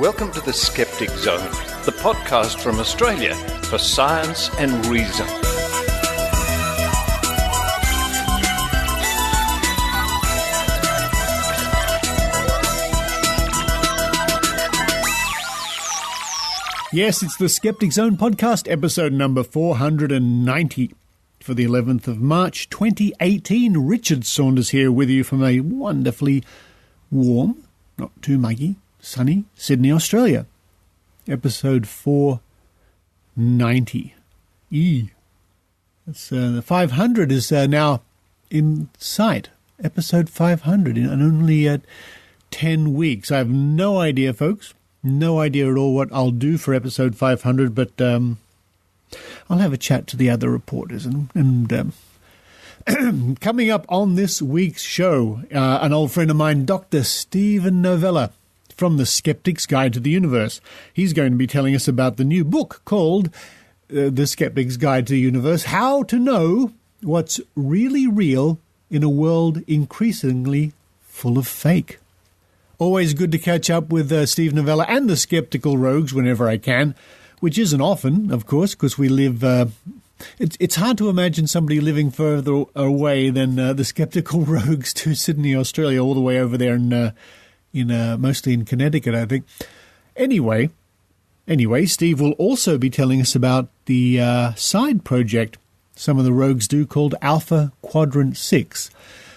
Welcome to the Skeptic Zone, the podcast from Australia for science and reason. Yes, it's the Skeptic Zone podcast, episode number 490 for the 11th of March 2018. Richard Saunders here with you from a wonderfully warm, not too muggy, sunny Sydney, Australia. Episode 490. That's, the 500 is now in sight. Episode 500 in only 10 weeks. I have no idea, folks. No idea at all what I'll do for episode 500, but I'll have a chat to the other reporters. And coming up on this week's show, an old friend of mine, Dr Steve Novella from the Skeptic's Guide to the Universe. He's going to be telling us about the new book called The Skeptic's Guide to the Universe, How to Know What's Really Real in a World Increasingly Full of Fake. Always good to catch up with Steve Novella and the Skeptical Rogues whenever I can, which isn't often, of course, because we live... It's hard to imagine somebody living further away than the Skeptical Rogues to Sydney, Australia, all the way over there in mostly in Connecticut, I think. Anyway, Steve will also be telling us about the side project some of the rogues do called Alpha Quadrant 6,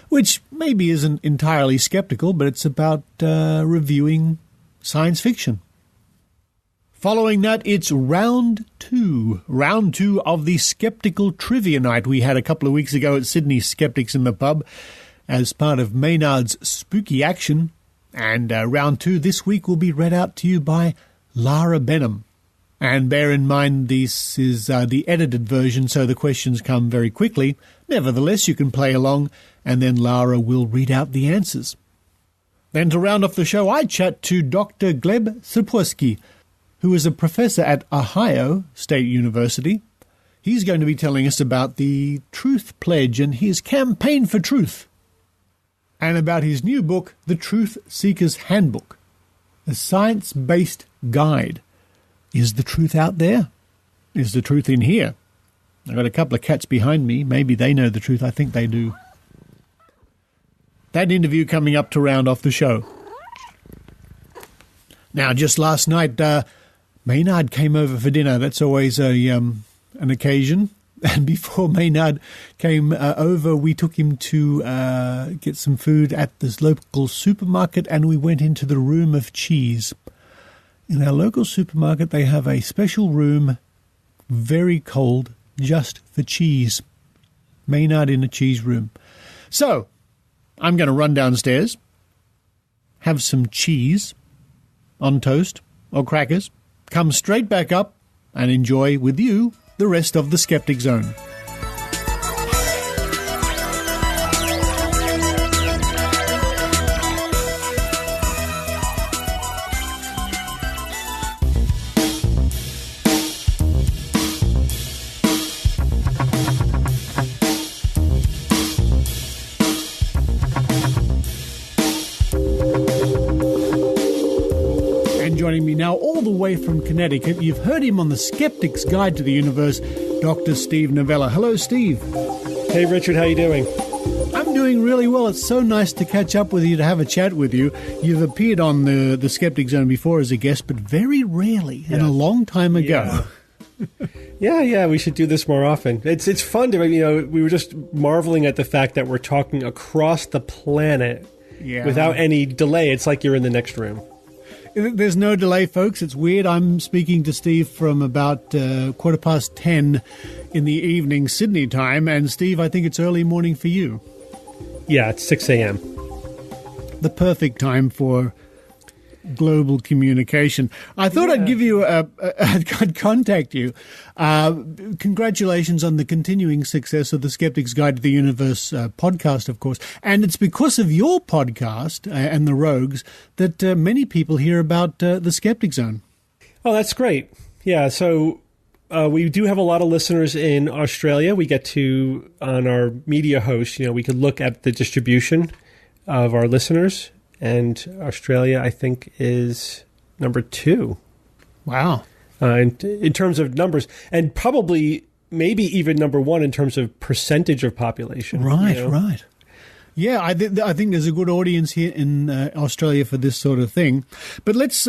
which maybe isn't entirely skeptical, but it's about reviewing science fiction. Following that, it's round two of the Skeptical Trivia Night we had a couple of weeks ago at Sydney Skeptics in the pub as part of Maynard's Spooky Action. And round two this week will be read out to you by Lara Benham. And bear in mind, this is the edited version, so the questions come very quickly. Nevertheless, you can play along, and then Lara will read out the answers. Then to round off the show, I chat to Dr. Gleb Tsipursky, who is a professor at Ohio State University. He's going to be telling us about the Truth Pledge and his campaign for truth, and about his new book, The Truth Seeker's Handbook, a science-based guide. Is the truth out there? Is the truth in here? I've got a couple of cats behind me. Maybe they know the truth. I think they do. That interview coming up to round off the show. Now, just last night, Maynard came over for dinner. That's always an occasion. And before Maynard came over, we took him to get some food at this local supermarket, and we went into the room of cheese. In our local supermarket, they have a special room, very cold, just for cheese. Maynard in a cheese room. So, I'm going to run downstairs, have some cheese on toast or crackers, come straight back up and enjoy with you the rest of the Skeptic Zone. Joining me now all the way from Connecticut. You've heard him on the Skeptic's Guide to the Universe, Dr. Steve Novella. Hello, Steve. Hey, Richard. How you doing? I'm doing really well. It's so nice to catch up with you, to have a chat with you. You've appeared on the Skeptic Zone before as a guest, but very rarely, and a long time ago. Yeah, we should do this more often. It's fun to, we were just marveling at the fact that we're talking across the planet without any delay. It's like you're in the next room. There's no delay, folks. It's weird. I'm speaking to Steve from about 10:15 in the evening Sydney time. And Steve, I think it's early morning for you. Yeah, it's 6 a.m. The perfect time for global communication. I thought I'd give you I'd contact you. Congratulations on the continuing success of the Skeptic's Guide to the Universe podcast, of course. And it's because of your podcast and the Rogues that many people hear about the Skeptic Zone. Oh, that's great. Yeah, so we do have a lot of listeners in Australia. We get to, on our media host, we could look at the distribution of our listeners. And Australia, I think, is number 2. Wow. In terms of numbers, and probably maybe even number 1 in terms of percentage of population. Right, right. Yeah, I think there's a good audience here in Australia for this sort of thing. But let's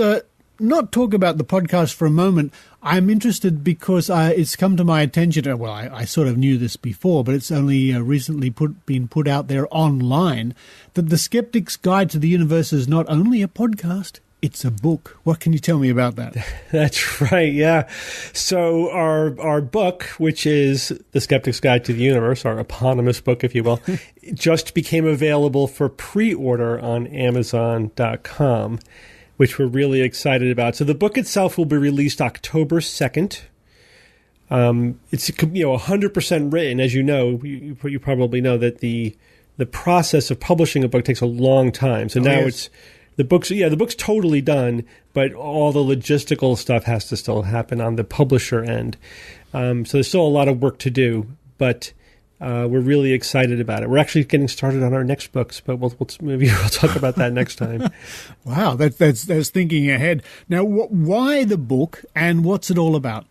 not talk about the podcast for a moment. I'm interested because it's come to my attention. Well, I sort of knew this before, but it's only recently been put out there online that The Skeptic's Guide to the Universe is not only a podcast, it's a book. What can you tell me about that? That's right, yeah. So our book, which is The Skeptic's Guide to the Universe, our eponymous book, if you will, just became available for pre-order on Amazon.com, which we're really excited about. So the book itself will be released October 2nd. It's 100% written. As you know, you probably know that the process of publishing a book takes a long time. So now it's... The book's totally done, but all the logistical stuff has to still happen on the publisher end. So there's still a lot of work to do, but we're really excited about it. We're actually getting started on our next books, but maybe we'll talk about that next time. Wow, that's thinking ahead. Now, why the book, and what's it all about?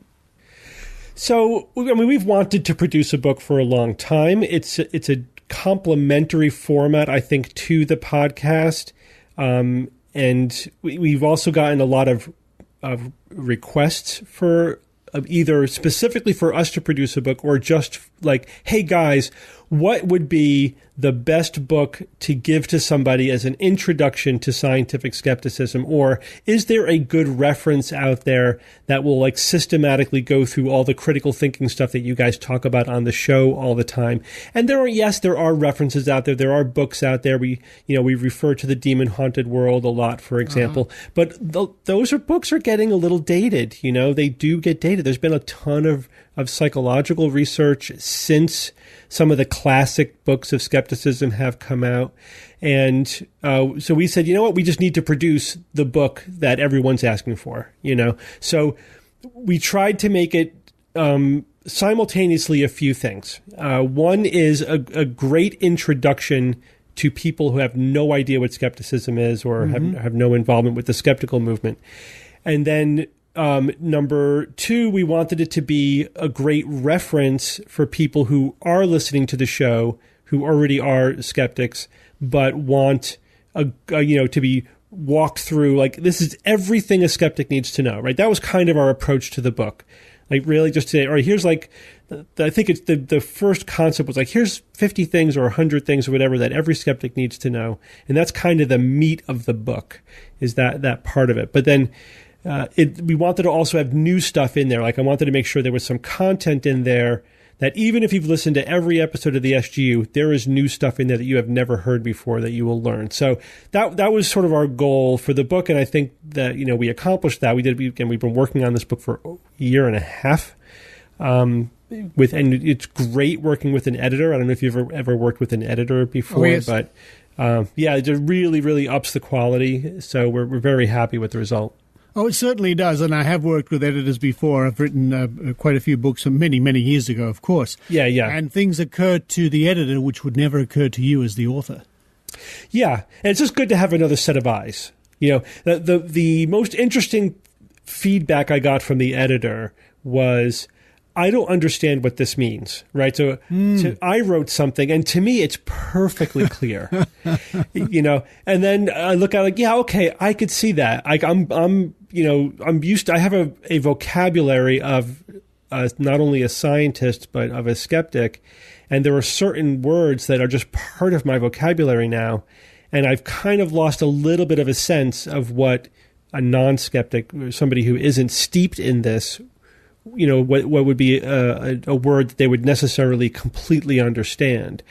So, I mean, we've wanted to produce a book for a long time. It's a complementary format, I think, to the podcast. And we've also gotten a lot of requests for either specifically for us to produce a book or just like, hey guys, what would be the best book to give to somebody as an introduction to scientific skepticism? Or is there a good reference out there that will like systematically go through all the critical thinking stuff that you guys talk about on the show all the time? And there are references out there. There are books out there. We refer to the Demon Haunted World a lot, for example, but those books are getting a little dated. They do get dated. There's been a ton of psychological research since some of the classic books of skepticism have come out. And so we said, you know what, we just need to produce the book that everyone's asking for, So we tried to make it simultaneously a few things. One is a great introduction to people who have no idea what skepticism is or have no involvement with the skeptical movement. And then number 2, we wanted it to be a great reference for people who are listening to the show, who already are skeptics, but want to be walked through, like, this is everything a skeptic needs to know, right? That was kind of our approach to the book. Like, really just to say, all right, here's like, I think it's the first concept was like, here's 50 things or 100 things or whatever that every skeptic needs to know. And that's kind of the meat of the book, is that part of it. But then we wanted to also have new stuff in there. Like, I wanted to make sure there was some content in there that even if you've listened to every episode of the SGU, there is new stuff in there that you have never heard before that you will learn. So that was sort of our goal for the book, and I think that we accomplished that. We've been working on this book for a year and a half. And it's great working with an editor. I don't know if you've ever worked with an editor before, but it really, really ups the quality. So we're very happy with the result. Oh, it certainly does, and I have worked with editors before. I've written quite a few books many, many years ago, of course. Yeah. And things occur to the editor which would never occur to you as the author. Yeah, and it's just good to have another set of eyes. The most interesting feedback I got from the editor was, I don't understand what this means, right? So I wrote something, and to me, it's perfectly clear, And then I look at it like, yeah, okay, I could see that. I'm used to. I have a vocabulary of not only a scientist but of a skeptic, and there are certain words that are just part of my vocabulary now, and I've kind of lost a little bit of a sense of what a non-skeptic, somebody who isn't steeped in this, what would be a word that they would necessarily completely understand.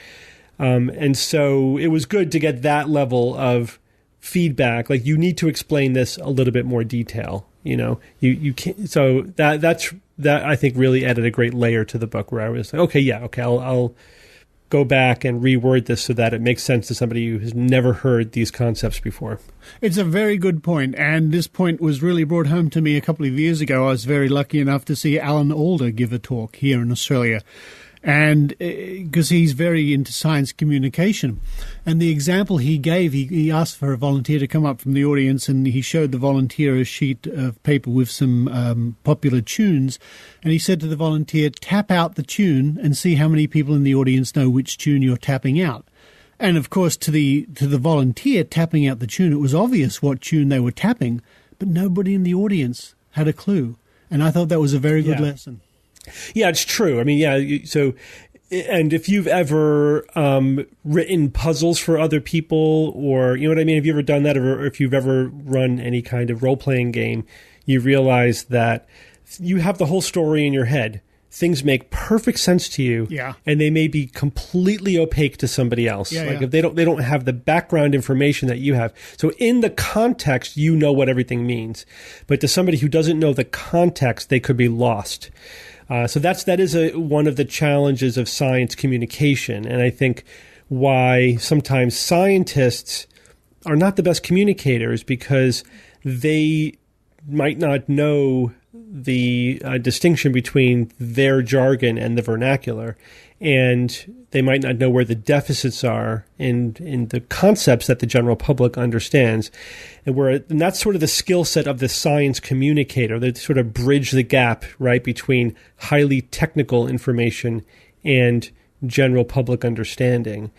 And so it was good to get that level of feedback. Like, you need to explain this a little bit more detail. You can't. So that I think really added a great layer to the book, where I was like, I'll go back and reword this so that it makes sense to somebody who has never heard these concepts before. It's a very good point, and this point was really brought home to me a couple of years ago. I was very lucky enough to see Alan Alda give a talk here in Australia. and because he's very into science communication. And the example he gave, he asked for a volunteer to come up from the audience, and he showed the volunteer a sheet of paper with some popular tunes, and he said to the volunteer, tap out the tune and see how many people in the audience know which tune you're tapping out. And of course, to the volunteer tapping out the tune, it was obvious what tune they were tapping, but nobody in the audience had a clue. And I thought that was a very good lesson. Yeah, it's true. I mean, and if you've ever written puzzles for other people, or, you know what I mean? Have you ever done that? Or if you've ever run any kind of role-playing game, you realize that you have the whole story in your head. Things make perfect sense to you, and they may be completely opaque to somebody else. If they don't have the background information that you have. So in the context, you know what everything means, but to somebody who doesn't know the context, they could be lost. So that is one of the challenges of science communication, and I think why sometimes scientists are not the best communicators, because they might not know the distinction between their jargon and the vernacular, and they might not know where the deficits are in the concepts that the general public understands, and that's sort of the skill set of the science communicator. They sort of bridge the gap, right, between highly technical information and general public understanding.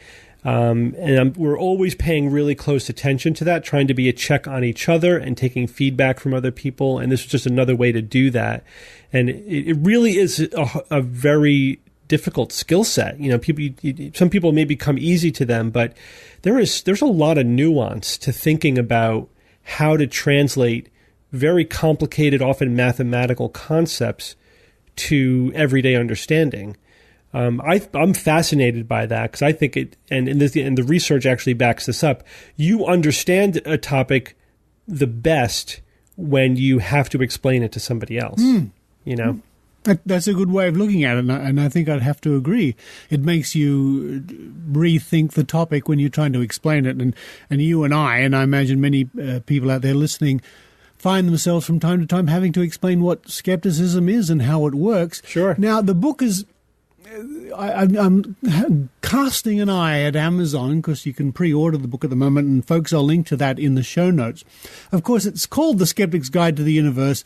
We're always paying really close attention to that, trying to be a check on each other and taking feedback from other people. And this is just another way to do that. And it really is a very difficult skill set. You know, some people may become easy to them, but there's a lot of nuance to thinking about how to translate very complicated, often mathematical concepts to everyday understanding. I'm fascinated by that, because I think and the research actually backs this up. You understand a topic the best when you have to explain it to somebody else. You know, that's a good way of looking at it, and I think I'd have to agree. It makes you rethink the topic when you're trying to explain it, and you and I imagine many people out there listening find themselves from time to time having to explain what skepticism is and how it works. Sure. Now, the book is. I'm casting an eye at Amazon, because you can pre-order the book at the moment, and folks, I'll link to that in the show notes. Of course, it's called The Skeptic's Guide to the Universe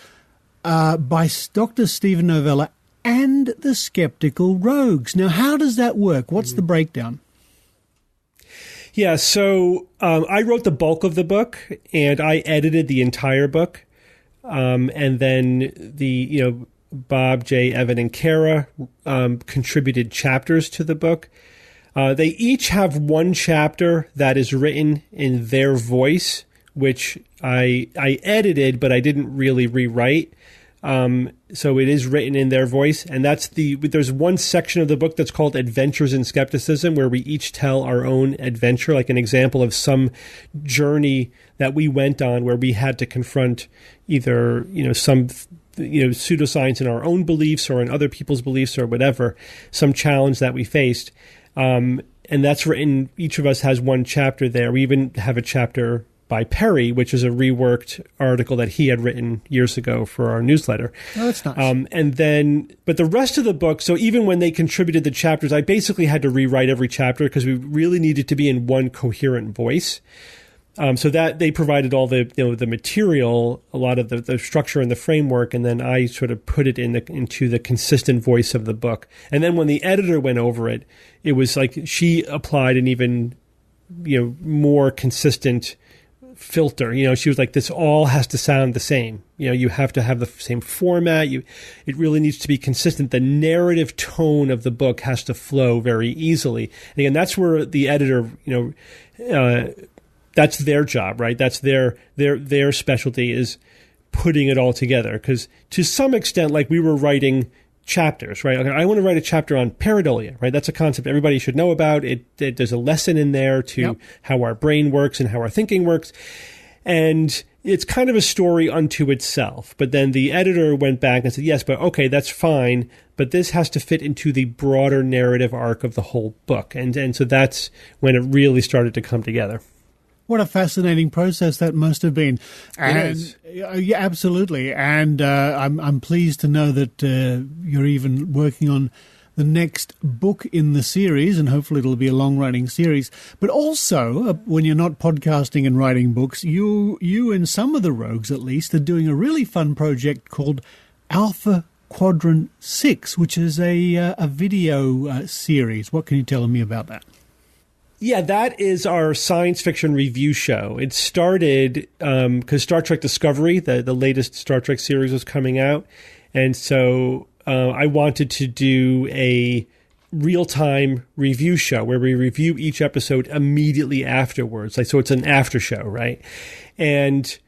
by Dr. Steve Novella and the Skeptical Rogues. Now, how does that work? What's the breakdown? Yeah, so I wrote the bulk of the book, and I edited the entire book, and then Bob, Jay, Evan, and Kara contributed chapters to the book. They each have one chapter that is written in their voice, which I edited, but I didn't really rewrite. So it is written in their voice, and there's one section of the book that's called Adventures in Skepticism, where we each tell our own adventure, like an example of some journey that we went on where we had to confront either some pseudoscience in our own beliefs or in other people's beliefs or whatever, some challenge that we faced. And that's written, each of us has one chapter there. We even have a chapter by Perry, which is a reworked article that he had written years ago for our newsletter. Oh, that's nice. But the rest of the book, so even when they contributed the chapters, I basically had to rewrite every chapter because we really needed to be in one coherent voice. So that they provided all the material, a lot of the structure and the framework, and then I sort of put it into the consistent voice of the book. And then when the editor went over it, it was like she applied an even more consistent filter. She was like, this all has to sound the same. You have to have the same format. It really needs to be consistent. The narrative tone of the book has to flow very easily. And again, that's where the editor, that's their job, right? That's their specialty, is putting it all together. Because to some extent, like, we were writing chapters, right? Okay, I want to write a chapter on pareidolia, right? That's a concept everybody should know about. There's a lesson in there to how our brain works and how our thinking works. And it's kind of a story unto itself. But then the editor went back and said, yes, but okay, that's fine. But this has to fit into the broader narrative arc of the whole book. And so that's when it really started to come together. What a fascinating process that must have been. It is. Yeah, absolutely. And I'm pleased to know that you're even working on the next book in the series, and hopefully it'll be a long-running series. But also, when you're not podcasting and writing books, you and some of the rogues, at least, are doing a really fun project called Alpha Quadrant 6, which is a video series. What can you tell me about that? Yeah, that is our science fiction review show. It started because Star Trek Discovery, the latest Star Trek series, was coming out. And so I wanted to do a real-time review show where we review each episode immediately afterwards. So it's an after show, right? And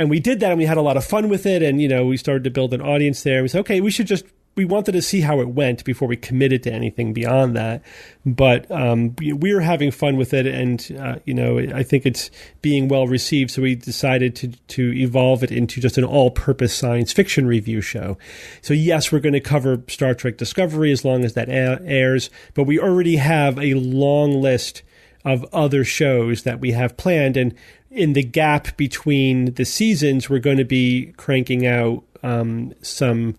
we did that, and we had a lot of fun with it. And, we started to build an audience there. We said, okay, we wanted to see how it went before we committed to anything beyond that. But we were having fun with it, and I think it's being well received. So we decided to evolve it into just an all-purpose science fiction review show. So yes, we're going to cover Star Trek Discovery as long as that airs. But we already have a long list of other shows that we have planned, and in the gap between the seasons, we're going to be cranking out some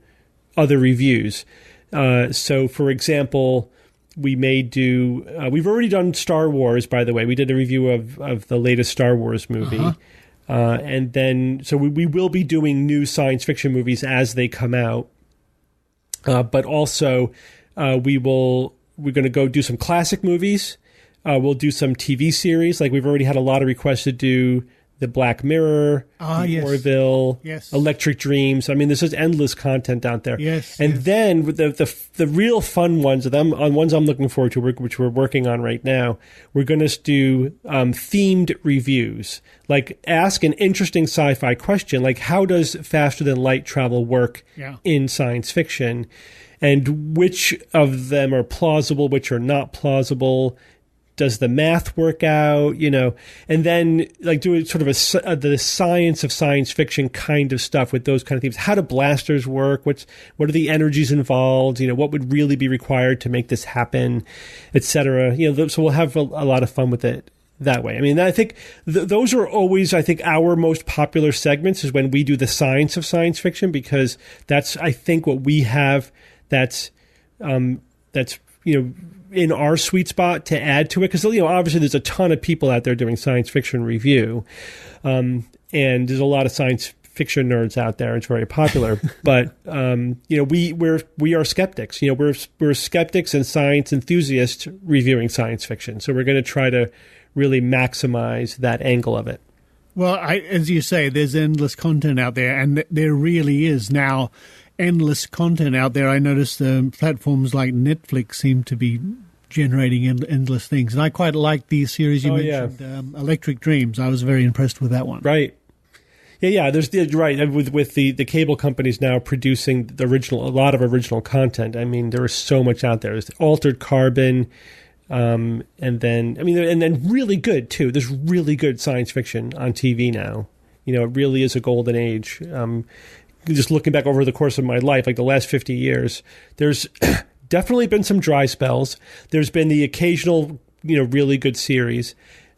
other reviews. So, for example, we may do... we've already done Star Wars, by the way. We did a review of the latest Star Wars movie. Uh-huh. And then... So we will be doing new science fiction movies as they come out. But also, we're going to go do some classic movies. We'll do some TV series. Like, we've already had a lot of requests to do the Black Mirror, Orville, Electric Dreams. I mean, there's just endless content out there. Then with the real fun ones, ones I'm looking forward to, which we're working on right now, we're going to do themed reviews. Like, ask an interesting sci-fi question, like how does faster than light travel work in science fiction, and which of them are plausible, which are not plausible. Does the math work out, and then like do sort of the science of science fiction kind of stuff with those kind of themes. How do blasters work? What are the energies involved? What would really be required to make this happen, etc. So we'll have a lot of fun with it that way. I mean, I think those are always, our most popular segments is when we do the science of science fiction, because that's, I think, what we have that's in our sweet spot to add to it, because obviously there's a ton of people out there doing science fiction review, and there's a lot of science fiction nerds out there. It's very popular, but we are skeptics. We're skeptics and science enthusiasts reviewing science fiction. So we're going to try to really maximize that angle of it. Well, as you say, there's endless content out there, and there really is now endless content out there. I noticed platforms like Netflix seem to be generating endless things. And I quite like the series you mentioned, Electric Dreams. I was very impressed with that one. Right. Yeah. There's right with the cable companies now producing a lot of original content. I mean, there is so much out there. There's Altered Carbon, and then really good too. There's really good science fiction on TV now. It really is a golden age. Just looking back over the course of my life, like the last 50 years, there's definitely been some dry spells. There's been the occasional, really good series.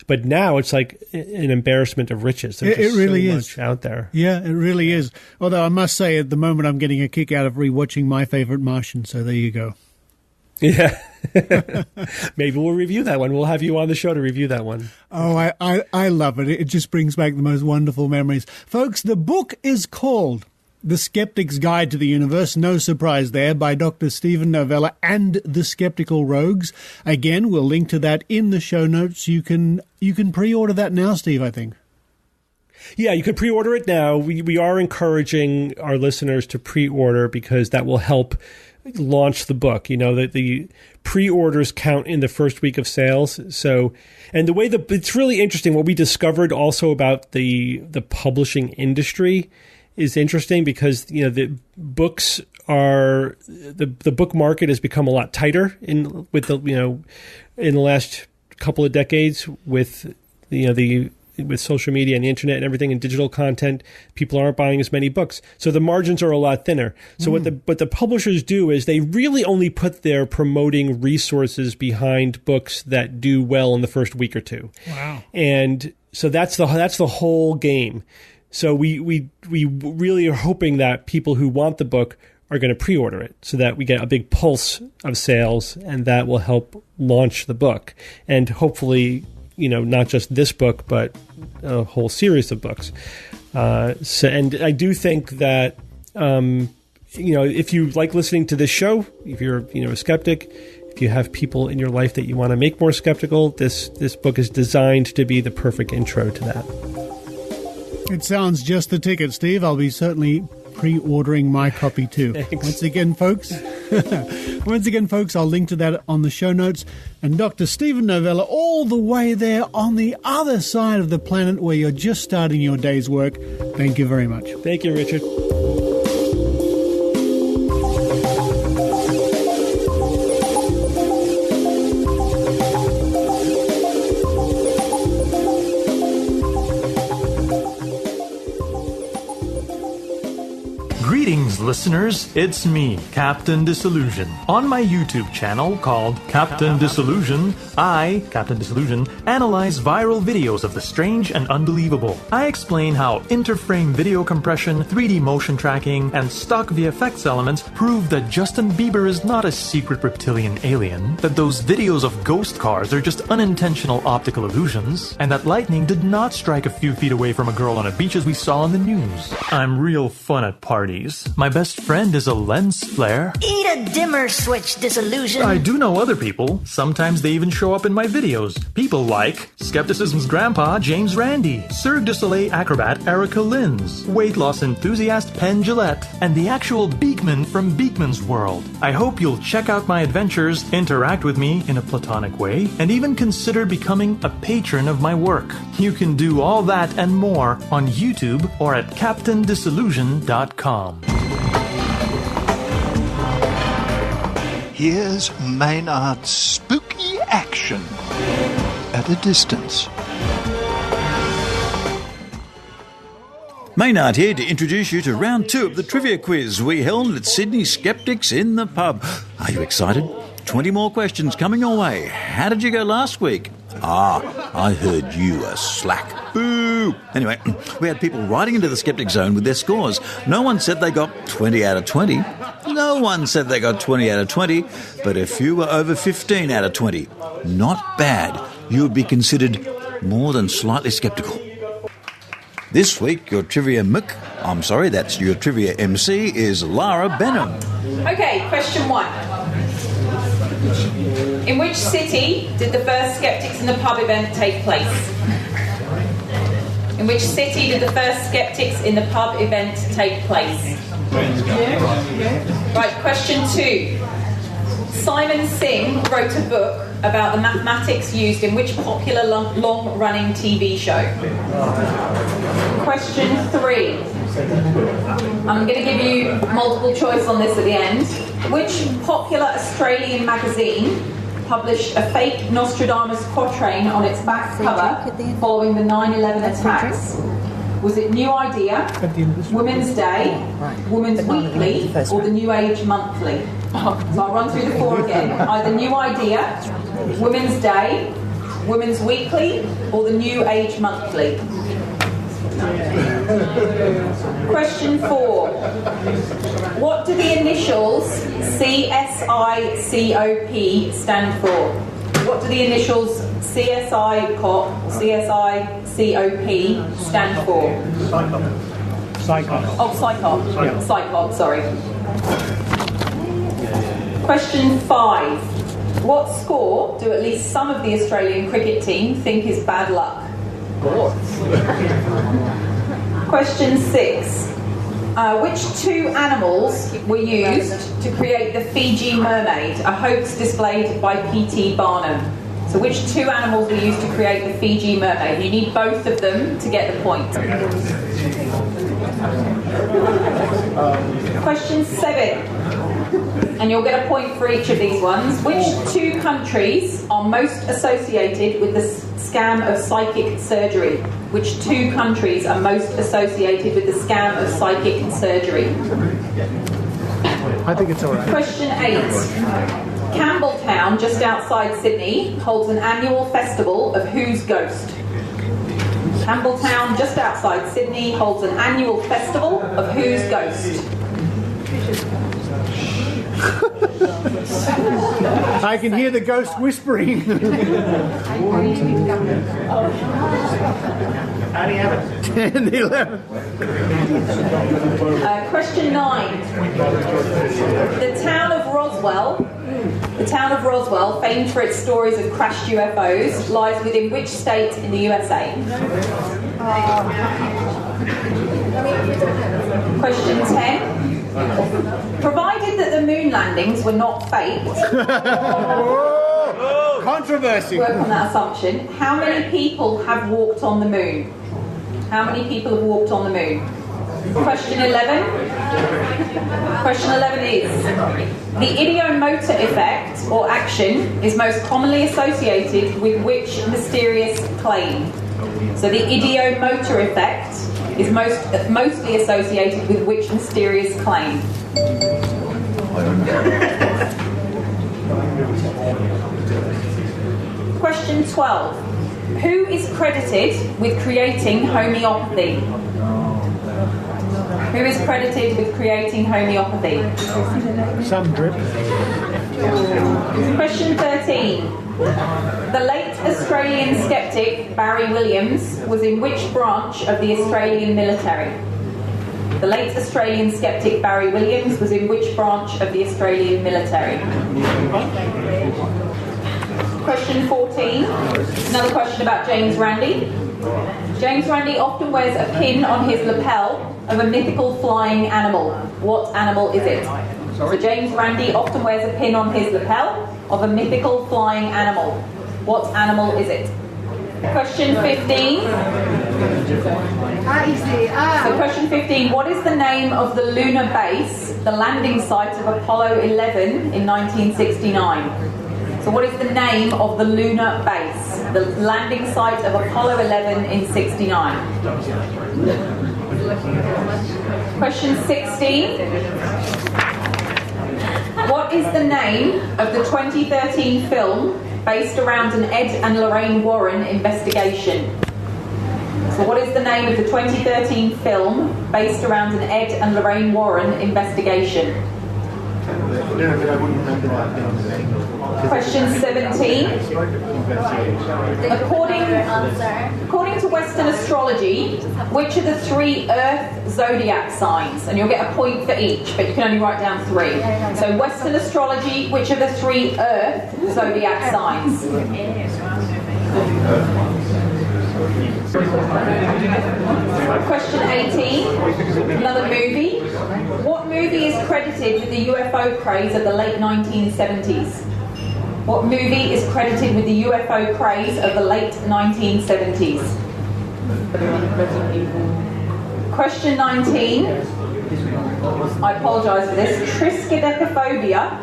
But now it's like an embarrassment of riches. There's just really so much out there. Yeah, it really is. Although I must say, at the moment, I'm getting a kick out of rewatching My Favorite Martian. So there you go. Yeah. Maybe we'll review that one. We'll have you on the show to review that one. Oh, I love it. It just brings back the most wonderful memories. Folks, the book is called The Skeptic's Guide to the Universe, no surprise there, by Dr. Steve Novella and the Skeptical Rogues. Again, we'll link to that in the show notes. You can pre-order that now, Steve, I think. Yeah, you can pre-order it now. We are encouraging our listeners to pre-order because that will help launch the book. That the pre-orders count in the first week of sales. So, and the way it's really interesting. What we discovered also about the publishing industry is interesting because the books are the book market has become a lot tighter in the last couple of decades with with social media and the internet and everything and digital content. People aren't buying as many books, so the margins are a lot thinner. So what the publishers do is they really only put their promoting resources behind books that do well in the first week or two. Wow! And so that's the whole game. So we really are hoping that people who want the book are going to pre-order it so that we get a big pulse of sales, and that will help launch the book. And hopefully, not just this book, but a whole series of books. And I do think that, if you like listening to this show, if you're, a skeptic, if you have people in your life that you want to make more skeptical, this book is designed to be the perfect intro to that. It sounds just the ticket, Steve. I'll be certainly pre-ordering my copy too. Thanks. Once again, folks, I'll link to that on the show notes. And Dr. Steve Novella, all the way there on the other side of the planet where you're just starting your day's work, thank you very much. Thank you, Richard. Greetings, listeners. It's me, Captain Disillusion. On my YouTube channel called Captain Disillusion, I, Captain Disillusion, analyze viral videos of the strange and unbelievable. I explain how interframe video compression, 3D motion tracking, and stock VFX elements prove that Justin Bieber is not a secret reptilian alien, that those videos of ghost cars are just unintentional optical illusions, and that lightning did not strike a few feet away from a girl on a beach as we saw in the news. I'm real fun at parties. My best friend is a lens flare. Eat a dimmer switch, Disillusion. I do know other people. Sometimes they even show up in my videos. People like Skepticism's grandpa, James Randi, Cirque du Soleil acrobat Erica Lins, weight loss enthusiast Penn Jillette, and the actual Beekman from Beekman's World. I hope you'll check out my adventures, interact with me in a platonic way, and even consider becoming a patron of my work. You can do all that and more on YouTube or at CaptainDisillusion.com. Here's Maynard's spooky action at a distance. Maynard here to introduce you to round 2 of the trivia quiz we held at Sydney Skeptics in the pub. Are you excited? 20 more questions coming your way. How did you go last week? I heard you were slack. Boo! Anyway, we had people writing into the Skeptic Zone with their scores. No one said they got 20 out of 20. No one said they got 20 out of 20, but if you were over 15 out of 20, not bad. You would be considered more than slightly skeptical. This week, your trivia your trivia MC is Lara Benham. Okay, question 1. In which city did the first Skeptics in the Pub event take place? In which city did the first Skeptics in the Pub event take place? Right, question 2. Simon Singh wrote a book about the mathematics used in which popular long-running TV show? Question 3. I'm going to give you multiple choice on this at the end. Which popular Australian magazine published a fake Nostradamus quatrain on its back cover following the 9/11 attacks? Was it New Idea, Women's Day, Women's Weekly, or the New Age Monthly? So I'll run through the 4 again. Either New Idea, Women's Day, Women's Weekly, or the New Age Monthly. Question 4. What do the initials CSICOP stand for? What do the initials CSICOP stand for? Psychop. Oh, Psychop. Yeah. Psychop, sorry. Question 5. What score do at least some of the Australian cricket team think is bad luck? Question 6. Which 2 animals were used to create the Fiji mermaid, a hoax displayed by P.T. Barnum? So which 2 animals were used to create the Fiji mermaid? You need both of them to get the point. Question 7. And you'll get a point for each of these ones. Which 2 countries are most associated with the scam of psychic surgery? Which 2 countries are most associated with the scam of psychic surgery? I think it's all right. Question 8. Campbelltown, just outside Sydney, holds an annual festival of whose ghost? Campbelltown, just outside Sydney, holds an annual festival of whose ghost? I can hear the ghost whispering. 10 11. Question 9. The town of Roswell, famed for its stories of crashed UFOs, lies within which state in the USA? Question 10. Provided that the moon landings were not faked, Controversy. work on that assumption, how many people have walked on the moon? How many people have walked on the moon? Question 11. Question 11 is, the ideomotor effect or action is most commonly associated with which mysterious claim? So the ideomotor effect is mostly associated with which mysterious claim? Question 12. Who is credited with creating homeopathy? Who is credited with creating homeopathy? Some drip. Question 13. The late Australian skeptic Barry Williams was in which branch of the Australian military? The late Australian skeptic Barry Williams was in which branch of the Australian military? Question 14. Another question about James Randi. James Randi often wears a pin on his lapel of a mythical flying animal. What animal is it? So James Randi often wears a pin on his lapel of a mythical flying animal. What animal is it? Question 15. So question 15. What is the name of the lunar base, the landing site of Apollo 11 in 1969? So what is the name of the lunar base, the landing site of Apollo 11 in 69? Question 16. What is the name of the 2013 film based around an Ed and Lorraine Warren investigation? So what is the name of the 2013 film based around an Ed and Lorraine Warren investigation? Question 17. According to Western astrology, which are the 3 Earth zodiac signs? And you'll get a point for each, but you can only write down 3. So Western astrology, which are the 3 Earth zodiac signs? Question 18. Another movie. What movie is credited with the UFO craze of the late 1970s? What movie is credited with the UFO craze of the late 1970s? Question 19. I apologise for this. Triskaidekaphobia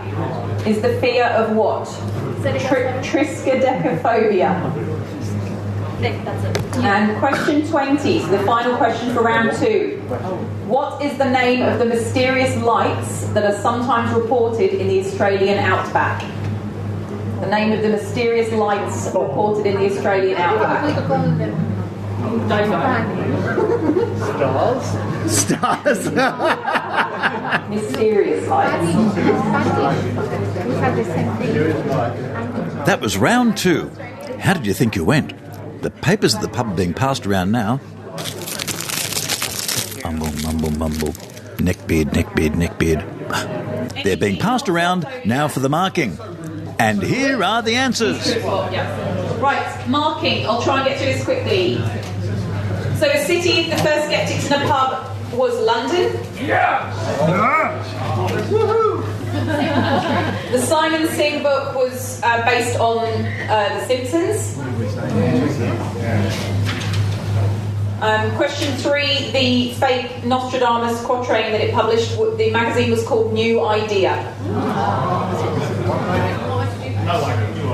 is the fear of what? Triskaidekaphobia. And question 20, so the final question for round 2. What is the name of the mysterious lights that are sometimes reported in the Australian outback? The name of the mysterious lights reported in the Australian outback. Stars. Mysterious lights. That was round 2. How did you think you went? The papers at the pub are being passed around now. Mumble, mumble, mumble. Neckbeard, neckbeard, neckbeard. They're being passed around now for the marking. And here are the answers. Right, marking. I'll try and get through this quickly. So the city of the first skeptics in a pub was London. Yeah! Woohoo! The Simon Singh book was based on The Simpsons. Question 3, the fake Nostradamus quatrain that it published, the magazine was called New Idea.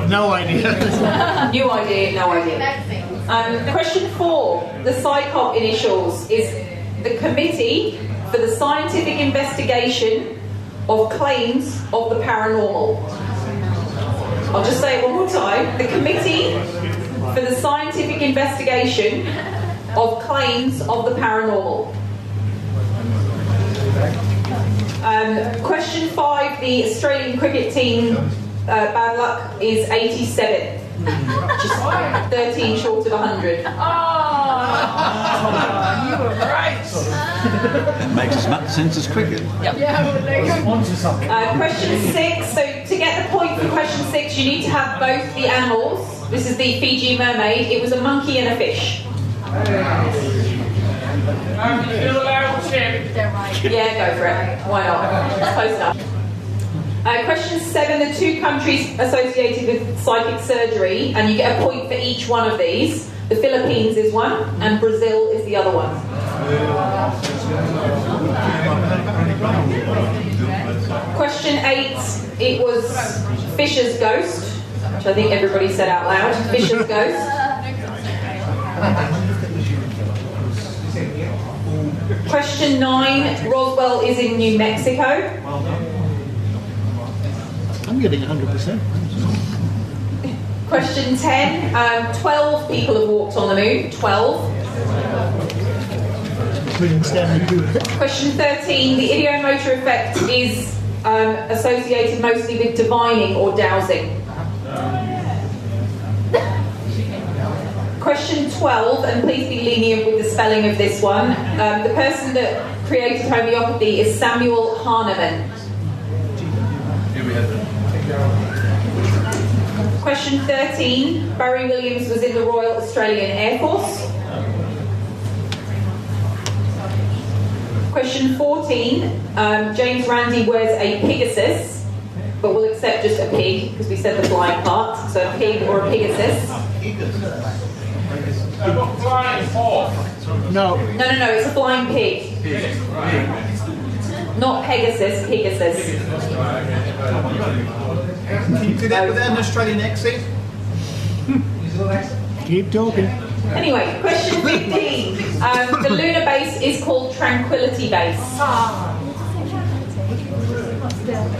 No idea. New idea, no idea. Question 4, the PSYCOP initials is the Committee for the Scientific Investigation of Claims of the Paranormal. I'll just say it one more time. The Committee for the Scientific Investigation of Claims of the Paranormal. Question 5, the Australian cricket team, bad luck, is 87. Just 13 short of 100. Oh, you were right. That makes as much sense as cricket. Yep. Question 6, so to get the point for question 6, you need to have both the animals. This is the Fiji mermaid. It was a monkey and a fish. Yeah, go for it. Why not? It's close enough. Question 7, the 2 countries associated with psychic surgery, and you get a point for each one of these. The Philippines is one, and Brazil is the other one. Question 8, it was Fisher's ghost, which I think everybody said out loud. Fisher's ghost. Question 9, Roswell is in New Mexico. I'm getting 100%. Question 10, 12 people have walked on the moon. 12. Including Stanley Kubrick. Question 13, the ideomotor effect is associated mostly with divining or dowsing. Question 12, and please be lenient with the spelling of this one. The person that created homeopathy is Samuel Hahnemann. Question 13, Barry Williams was in the Royal Australian Air Force. Question 14, James Randi wears a Pegasus, but we'll accept just a pig, because we said the flying part, so a pig or a Pegasus. No. No, it's a flying pig. Not Pegasus, Pegasus. Can you do that without an Australian accent? Keep talking. Anyway, question 15. The lunar base is called Tranquility Base.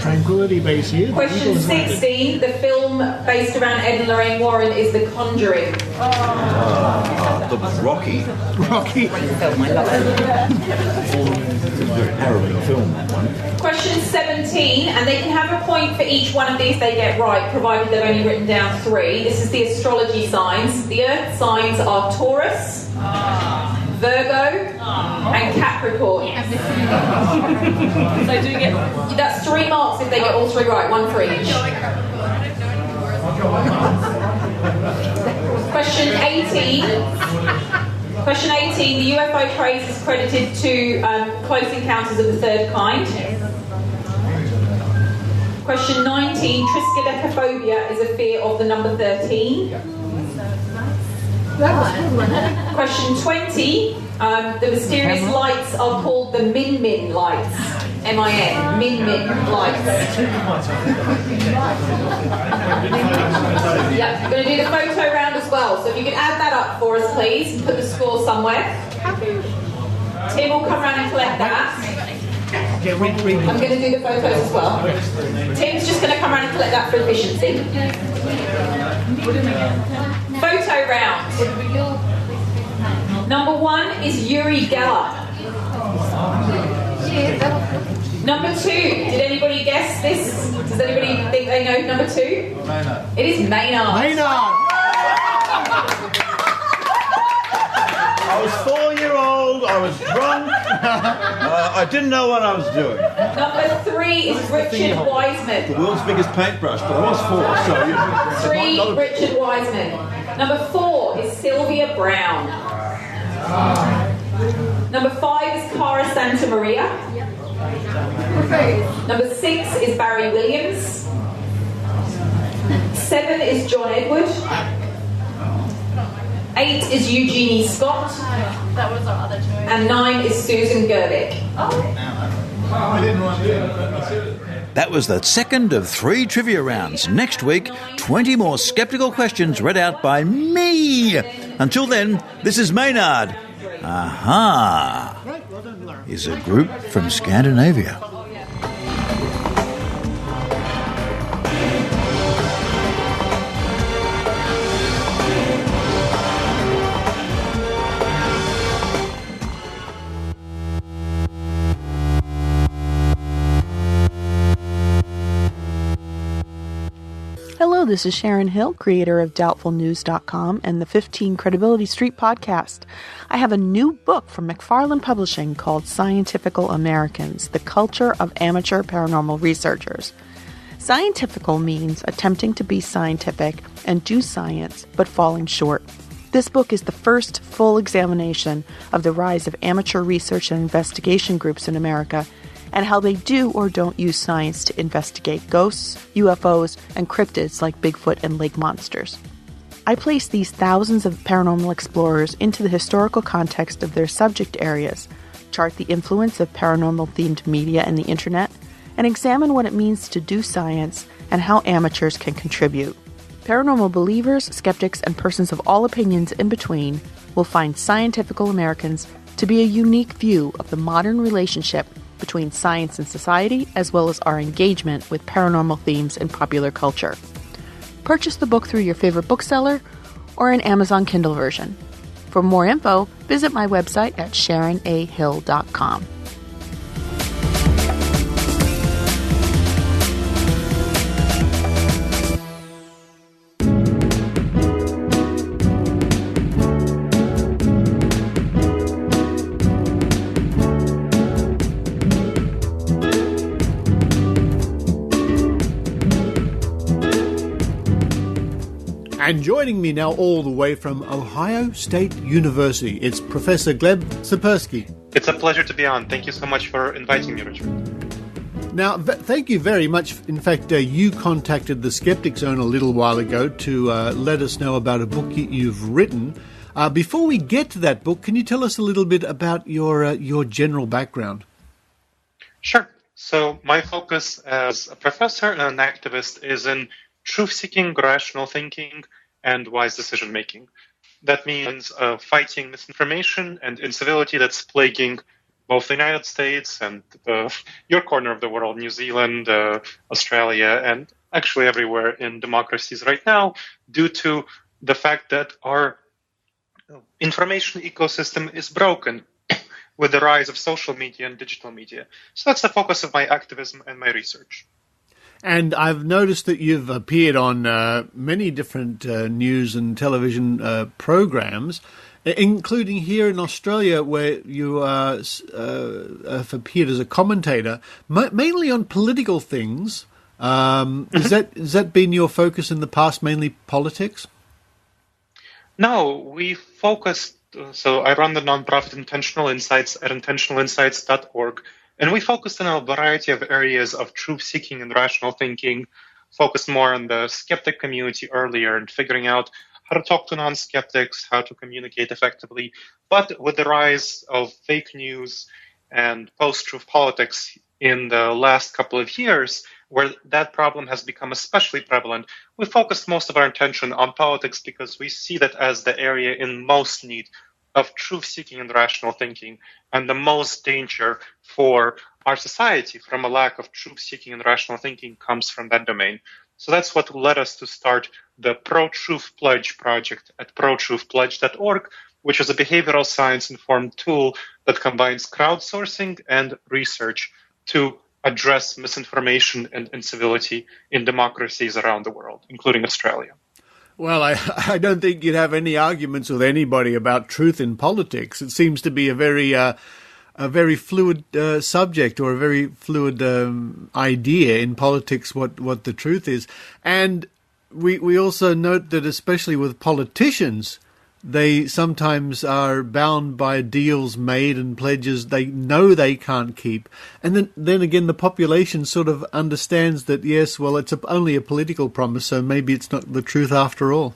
Tranquility Base here. Question 16. The film based around Ed and Lorraine Warren is The Conjuring. The Rocky. Rocky. Very harrowing film, that one. Question 17, and they can have a point for each one of these they get right, provided they've only written down 3. This is the astrology signs. The Earth signs are Taurus, Virgo, and Capricorn. So do you get... That's 3 marks if they get all 3 right, 1 for each. Question 18. Question 18, the UFO craze is credited to close encounters of the third kind. Question 19, triskaidekaphobia is a fear of the number 13. Question 20, the mysterious lights are called the Min-Min lights. M-I-N, Min-Min lights. Yeah, we're going to do the photo round as well. So if you could add that up for us, please, and put the score somewhere. Tim will come around and collect that. I'm going to do the photos as well. Tim's just going to come around and collect that for efficiency. Photo round. Number 1 is Uri Geller. Number 2, did anybody guess this? Does anybody think they know number 2? Maynard. It is Maynard. Maynard! I was 4-year-old, I was drunk, I didn't know what I was doing. Number 3 is Richard Wiseman. The world's biggest paintbrush, but I was 4, so... 3, Richard Wiseman. Number 4 is Sylvia Brown. Number 5 is Cara Santa Maria. Number 6 is Barry Williams. 7 is John Edward. 8 is Eugenie Scott. That was our other choice. And 9 is Susan Gerbic. That was the second of 3 trivia rounds. Next week, 20 more skeptical questions read out by me. Until then, this is Maynard. Aha! Is a group from Scandinavia. this is Sharon Hill, creator of DoubtfulNews.com and the 15 Credibility Street podcast. I have a new book from McFarland Publishing called Scientifical Americans, The Culture of Amateur Paranormal Researchers. Scientifical means attempting to be scientific and do science, but falling short. This book is the first full examination of the rise of amateur research and investigation groups in America and how they do or don't use science to investigate ghosts, UFOs, and cryptids like Bigfoot and lake monsters. I place these thousands of paranormal explorers into the historical context of their subject areas, chart the influence of paranormal-themed media and the internet, and examine what it means to do science and how amateurs can contribute. Paranormal believers, skeptics, and persons of all opinions in between will find Scientifical Americans to be a unique view of the modern relationship between science and society, as well as our engagement with paranormal themes in popular culture. Purchase the book through your favorite bookseller or an Amazon Kindle version. For more info, visit my website at sharonahill.com. And joining me now all the way from Ohio State University, it's Professor Gleb Tsipursky. It's a pleasure to be on. Thank you so much for inviting me, Richard. Now, thank you very much. In fact, you contacted the Skeptic Zone a little while ago to let us know about a book you've written. Before we get to that book, can you tell us a little bit about your general background? Sure. So my focus as a professor and an activist is in truth-seeking, rational thinking, and wise decision-making. That means fighting misinformation and incivility that's plaguing both the United States and your corner of the world, New Zealand, Australia, and actually everywhere in democracies right now, due to the fact that our information ecosystem is broken with the rise of social media and digital media. So that's the focus of my activism and my research. And I've noticed that you've appeared on many different news and television programs, including here in Australia, where you have appeared as a commentator, mainly on political things. Has that been your focus in the past, mainly politics? No, we focused. So I run the nonprofit Intentional Insights at intentionalinsights.org. And we focused on a variety of areas of truth-seeking and rational thinking, focused more on the skeptic community earlier and figuring out how to talk to non-skeptics, how to communicate effectively. But with the rise of fake news and post-truth politics in the last couple of years, where that problem has become especially prevalent, we focused most of our attention on politics because we see that as the area in most need of truth-seeking and rational thinking, and the most danger for our society from a lack of truth-seeking and rational thinking comes from that domain. So that's what led us to start the Pro-Truth Pledge project at protruthpledge.org, which is a behavioral science-informed tool that combines crowdsourcing and research to address misinformation and incivility in democracies around the world, including Australia. Well, I don't think you'd have any arguments with anybody about truth in politics. It seems to be a very fluid subject, or a very fluid idea in politics what the truth is. And we also note that especially with politicians, they sometimes are bound by deals made and pledges they know they can't keep. And then again, the population sort of understands that, yes, well, it's only a political promise, so maybe it's not the truth after all.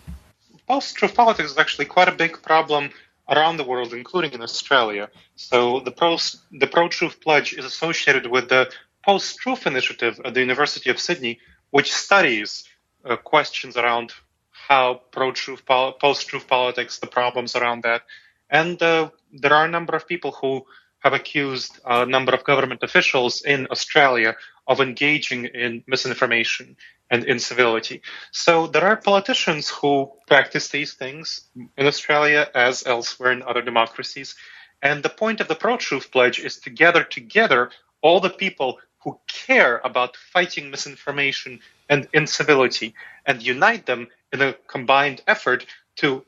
Post-truth politics is actually quite a big problem around the world, including in Australia. So the Pro-Truth Pledge is associated with the Post-Truth Initiative at the University of Sydney, which studies questions around how post-truth politics, the problems around that. And there are a number of people who have accused a number of government officials in Australia of engaging in misinformation and incivility. So there are politicians who practice these things in Australia as elsewhere in other democracies. And the point of the Pro-Truth Pledge is to gather together all the people who care about fighting misinformation and incivility and unite them in a combined effort to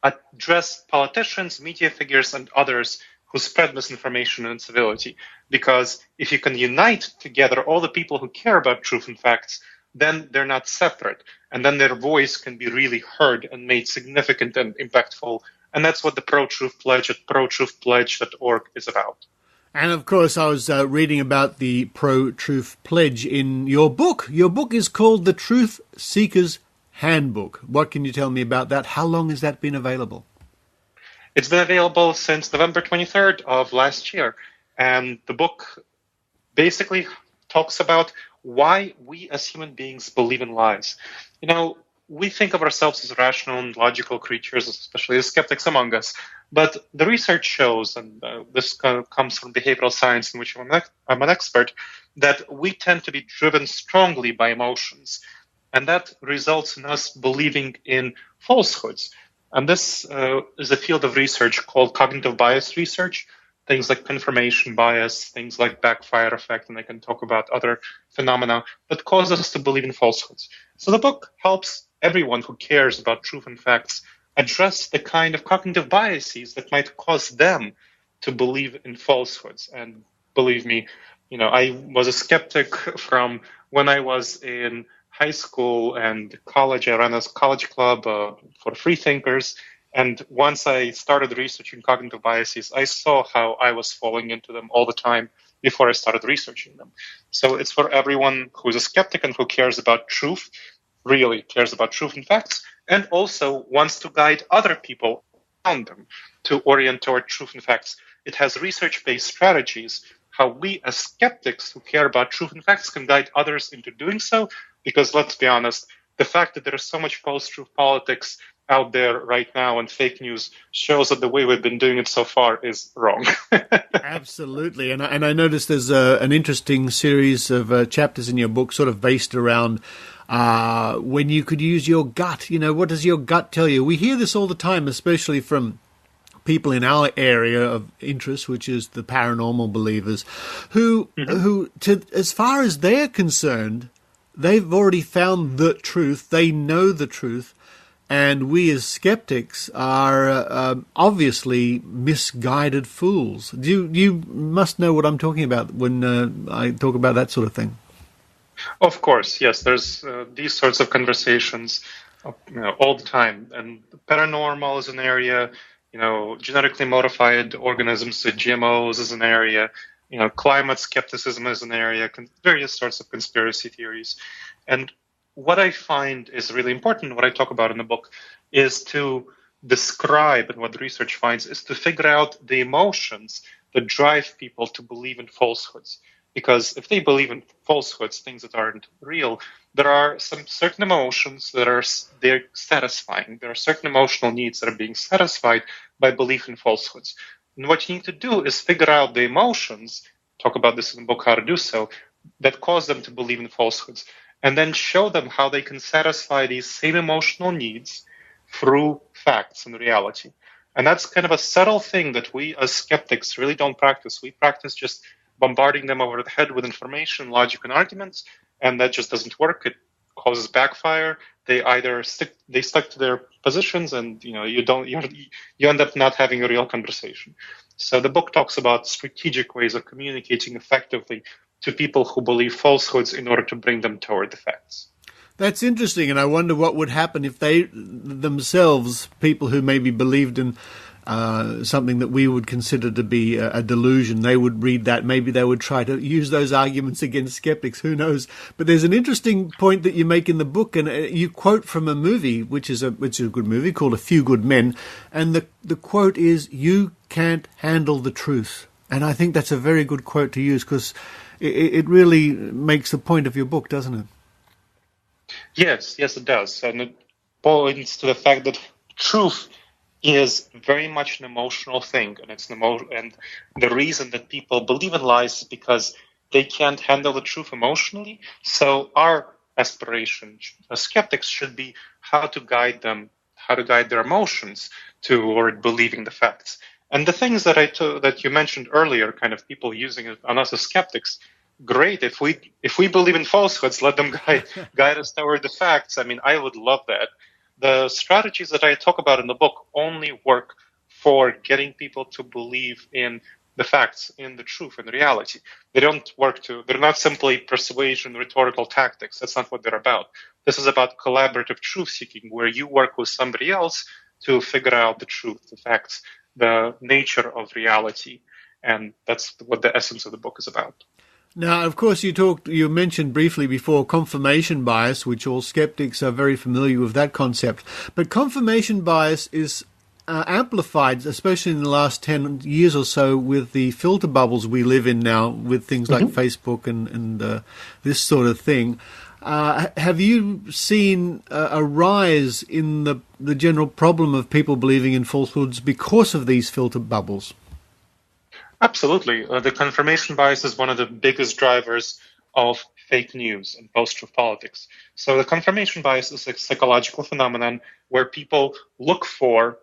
address politicians, media figures, and others who spread misinformation and incivility. Because if you can unite together all the people who care about truth and facts, then they're not separate. And then their voice can be really heard and made significant and impactful. And that's what the Pro-Truth Pledge at protruthpledge.org is about. And, of course, I was reading about the Pro-Truth Pledge in your book. Your book is called The Truth Seeker's Handbook. What can you tell me about that? How long has that been available? It's been available since November 23rd of last year. And the book basically talks about why we as human beings believe in lies. You know, we think of ourselves as rational and logical creatures, especially as skeptics among us. But the research shows, and this comes from behavioral science, in which I'm an expert, that we tend to be driven strongly by emotions. And that results in us believing in falsehoods. And this is a field of research called cognitive bias research, things like confirmation bias, things like backfire effect, and I can talk about other phenomena that cause us to believe in falsehoods. So the book helps everyone who cares about truth and facts address the kind of cognitive biases that might cause them to believe in falsehoods. And believe me, you know, I was a skeptic from when I was in high school and college. I ran a college club for free thinkers. And once I started researching cognitive biases, I saw how I was falling into them all the time before I started researching them. So it's for everyone who's a skeptic and who cares about truth, really cares about truth and facts, and also wants to guide other people around them to orient toward truth and facts. It has research-based strategies, how we as skeptics who care about truth and facts can guide others into doing so, because let's be honest, the fact that there is so much post-truth politics out there right now and fake news shows that the way we've been doing it so far is wrong. Absolutely. And I noticed there's an interesting series of chapters in your book sort of based around when you could use your gut. You know, what does your gut tell you? We hear this all the time, especially from people in our area of interest, which is the paranormal believers, who as far as they're concerned, they've already found the truth. They know the truth. And we as skeptics are obviously misguided fools. You must know what I'm talking about when I talk about that sort of thing. Of course, yes. There's these sorts of conversations all the time. And paranormal is an area, genetically modified organisms, GMOs is an area, climate skepticism is an area, various sorts of conspiracy theories. And what I find is really important, what I talk about in the book, is to describe, and what the research finds, is to figure out the emotions that drive people to believe in falsehoods. Because if they believe in falsehoods, things that aren't real, there are some certain emotions that they're satisfying. There are certain emotional needs that are being satisfied by belief in falsehoods. And what you need to do is figure out the emotions, talk about this in the book, how to do so, that cause them to believe in falsehoods, and then show them how they can satisfy these same emotional needs through facts and reality. And that's kind of a subtle thing that we as skeptics really don't practice. We practice just bombarding them over the head with information, logic, and arguments, and that just doesn't work. It causes backfire. They either stick to their positions, and you end up not having a real conversation. So the book talks about strategic ways of communicating effectively to people who believe falsehoods in order to bring them toward the facts. That's interesting, and I wonder what would happen if they themselves, people who maybe believed in something that we would consider to be a delusion, they would read that. Maybe they would try to use those arguments against skeptics. Who knows? But there's an interesting point that you make in the book, and you quote from a movie, which is a good movie called A Few Good Men, and the quote is, "You can't handle the truth." And I think that's a very good quote to use, because it really makes the point of your book, doesn't it? Yes, it does. And it points to the fact that truth is very much an emotional thing. And the reason that people believe in lies is because they can't handle the truth emotionally. So our aspiration as skeptics should be how to guide their emotions toward believing the facts. And the things that you mentioned earlier, kind of people using it on us as skeptics, great. If we believe in falsehoods, let them guide us toward the facts. I mean, I would love that. The strategies that I talk about in the book only work for getting people to believe in the facts, in the truth, in reality. They don't work they're not simply persuasion, rhetorical tactics. That's not what they're about. This is about collaborative truth-seeking, where you work with somebody else to figure out the truth, the facts, the nature of reality. And that's what the essence of the book is about. Now, of course, you mentioned briefly before confirmation bias, which all skeptics are very familiar with that concept. But confirmation bias is amplified, especially in the last 10 years or so, with the filter bubbles we live in now, with things like Facebook and this sort of thing. Have you seen a rise in the general problem of people believing in falsehoods because of these filter bubbles? Absolutely. The confirmation bias is one of the biggest drivers of fake news and post-truth politics. So the confirmation bias is a psychological phenomenon where people look for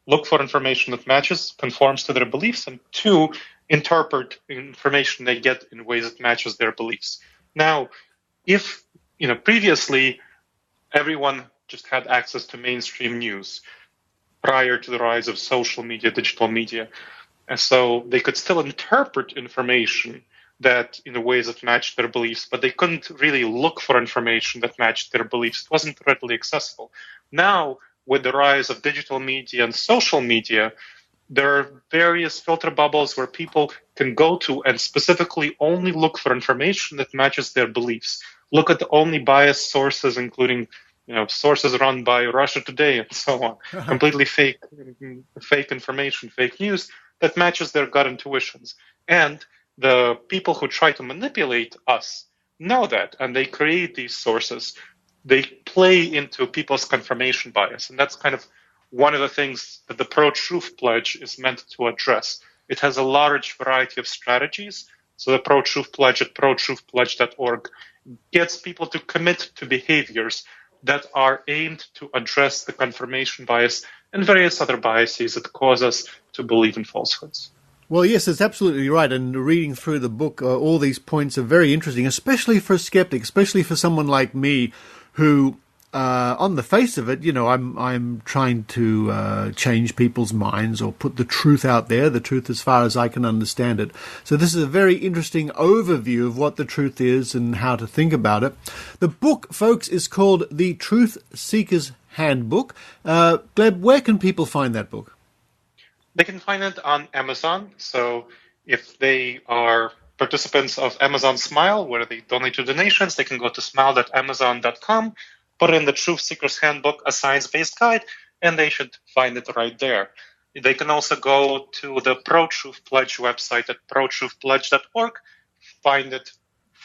look for information that matches, conforms to their beliefs, and two, interpret information they get in ways that matches their beliefs. Now, if previously everyone just had access to mainstream news prior to the rise of social media, digital media, and so they could still interpret information that in ways that matched their beliefs, but they couldn't really look for information that matched their beliefs. It wasn't readily accessible. Now, with the rise of digital media and social media, there are various filter bubbles where people can go to and specifically only look for information that matches their beliefs. Look at only biased sources, including sources run by Russia Today and so on. Completely fake information, fake news that matches their gut intuitions. And the people who try to manipulate us know that, and they create these sources. They play into people's confirmation bias, and that's kind of one of the things that the Pro-Truth Pledge is meant to address. It has a large variety of strategies. So the Pro-Truth Pledge at protruthpledge.org gets people to commit to behaviors that are aimed to address the confirmation bias and various other biases that cause us to believe in falsehoods. Well, yes, that's absolutely right. And reading through the book, all these points are very interesting, especially for a skeptic, especially for someone like me who, on the face of it, I'm trying to change people's minds or put the truth out there, the truth as far as I can understand it. So this is a very interesting overview of what the truth is and how to think about it. The book, folks, is called The Truth Seeker's Handbook. Gleb, where can people find that book? They can find it on Amazon. So if they are participants of Amazon Smile, where they donate to donations, they can go to smile.amazon.com, put in the Truth Seeker's Handbook, a science-based guide, and they should find it right there. They can also go to the Pro-Truth Pledge website at protruthpledge.org, find it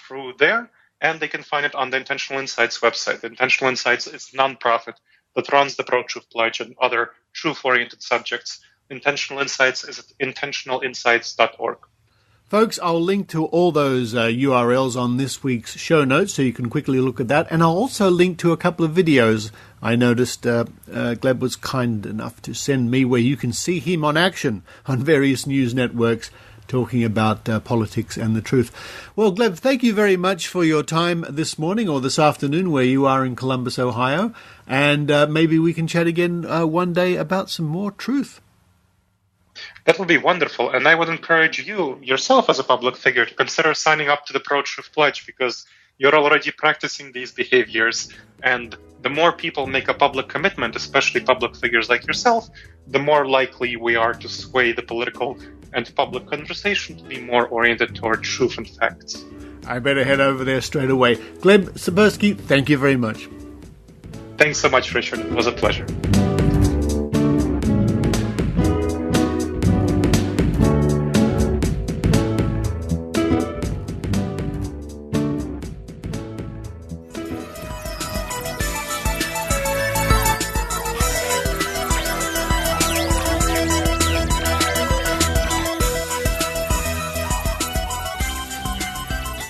through there, and they can find it on the Intentional Insights website. The Intentional Insights is a nonprofit that runs the Pro-Truth Pledge and other truth-oriented subjects. Intentional Insights is at intentionalinsights.org. Folks, I'll link to all those URLs on this week's show notes so you can quickly look at that. And I'll also link to a couple of videos I noticed Gleb was kind enough to send me where you can see him on action on various news networks talking about politics and the truth. Well, Gleb, thank you very much for your time this morning or this afternoon where you are in Columbus, Ohio. And maybe we can chat again one day about some more truth. That would be wonderful. And I would encourage you yourself as a public figure to consider signing up to the Pro-Truth Pledge because you're already practicing these behaviors. And the more people make a public commitment, especially public figures like yourself, the more likely we are to sway the political and public conversation to be more oriented toward truth and facts. I better head over there straight away. Gleb Tsipursky, thank you very much. Thanks so much, Richard. It was a pleasure.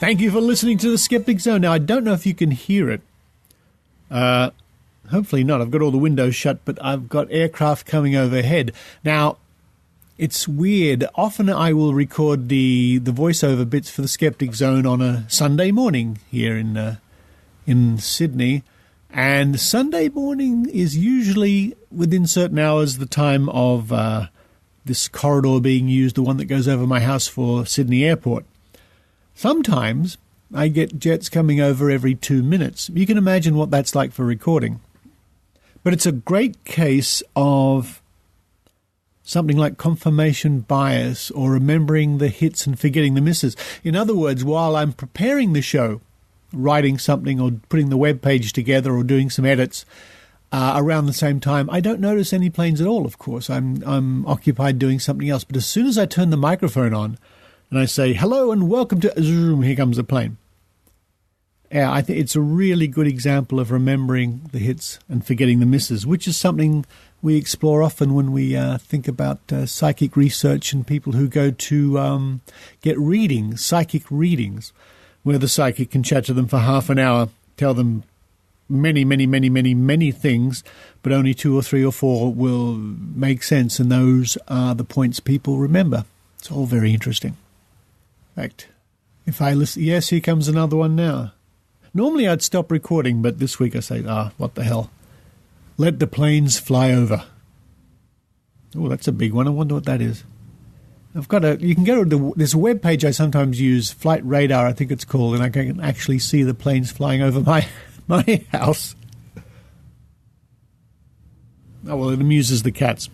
Thank you for listening to the Skeptic Zone. Now, I don't know if you can hear it. Hopefully not. I've got all the windows shut, but I've got aircraft coming overhead. Now, It's weird. Often I will record the voiceover bits for the Skeptic Zone on a Sunday morning here in Sydney. And Sunday morning is usually within certain hours the time of this corridor being used, the one that goes over my house for Sydney Airport. Sometimes I get jets coming over every 2 minutes. You can imagine what that's like for recording. But it's a great case of something like confirmation bias or remembering the hits and forgetting the misses. In other words, while I'm preparing the show, writing something or putting the web page together or doing some edits around the same time, I don't notice any planes at all, of course. I'm occupied doing something else. But as soon as I turn the microphone on and I say, hello and welcome to Zoom, here comes the plane. Yeah, I think it's a really good example of remembering the hits and forgetting the misses, which is something we explore often when we think about psychic research and people who go to get readings, psychic readings, where the psychic can chat to them for half an hour, tell them many things, but only 2 or 3 or 4 will make sense, and those are the points people remember. It's all very interesting. In fact, if I listen, yes, here comes another one now. Normally I'd stop recording, but this week I say, what the hell. Let the planes fly over. Oh, that's a big one. I wonder what that is. You can go to there's a web page I sometimes use, Flight Radar, I think it's called, and I can actually see the planes flying over my house. Oh, well, it amuses the cats.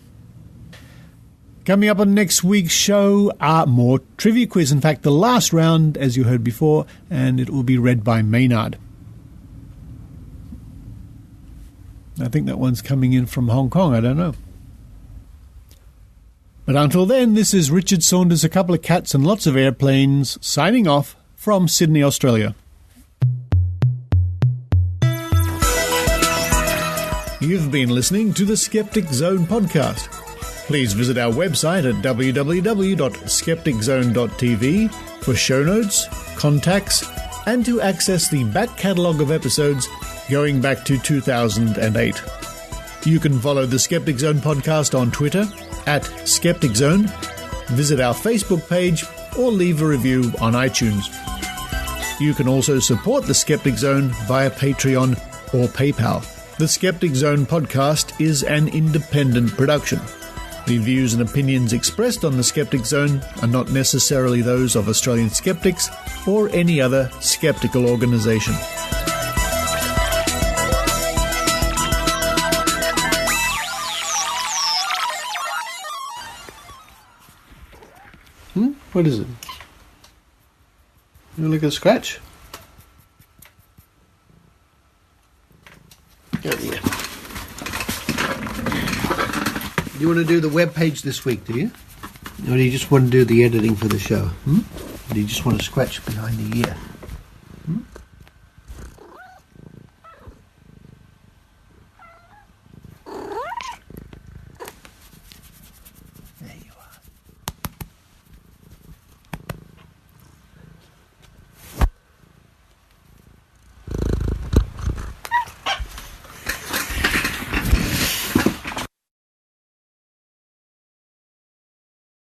Coming up on next week's show are more trivia quiz. In fact, the last round, as you heard before, and it will be read by Maynard. I think that one's coming in from Hong Kong. I don't know. But until then, this is Richard Saunders, a couple of cats and lots of airplanes, signing off from Sydney, Australia. You've been listening to the Skeptic Zone podcast. Please visit our website at www.skepticzone.tv for show notes, contacts, and to access the back catalogue of episodes going back to 2008. You can follow the Skeptic Zone podcast on Twitter at Skeptic Zone, visit our Facebook page, or leave a review on iTunes. You can also support the Skeptic Zone via Patreon or PayPal. The Skeptic Zone podcast is an independent production. The views and opinions expressed on the Skeptic Zone are not necessarily those of Australian Skeptics or any other skeptical organisation. What is it? You look at a scratch? Go here. You want to do the web page this week, do you? Or do you just want to do the editing for the show? Or do you just want to scratch behind the ear?